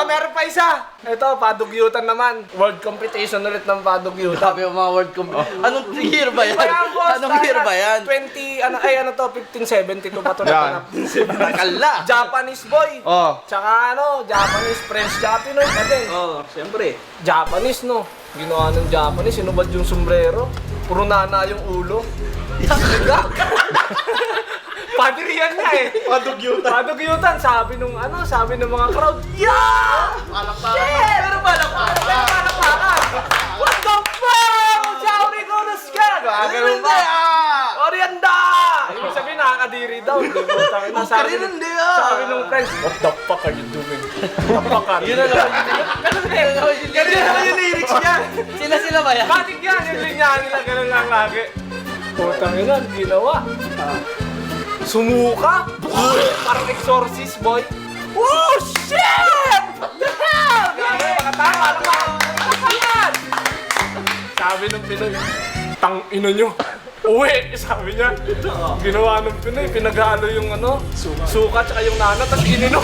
Meron pa isa. Ito, padugyutan naman. World competition ulit ng padugyutan. Sabi yung mga word competition. Anong year ba yan? Kaya boss, Anong year ba yan? 1572 pa ito Yan. natanap. Nakala. Japanese boy. Oh. Tsaka Japanese French Japanese natin. Oo, siyempre. Japanese no. Ginawa ng Japanese, sinubad yung sombrero. Puro nana yung ulo. Padriyan niya eh. Padugyutan. Sabi nung mga crowd. Yeah! Shit! Pero palakpakan. What the fuck? Chauri ko na ska. Gagano pa. Orianda! Ibig sabihin nakakadiri daw. Sabi nung friends, what the fuck are you doing? What the fuck are you doing? Ganun naman yung lyrics niya. Sila ba yan? Batik yan, yung linya nila, ganun lang lagi. Putang ina, ginawa. Sumuka? Parang exorcist, boy. Oh, shit! What the hell? Grabe, makatawa naman. Sabi ng Pinoy, tang ino nyo. Uwi, sabi niya. Ginawa ng Pinoy, pinag-aalo yung suka tsaka yung nana, tapos ininom.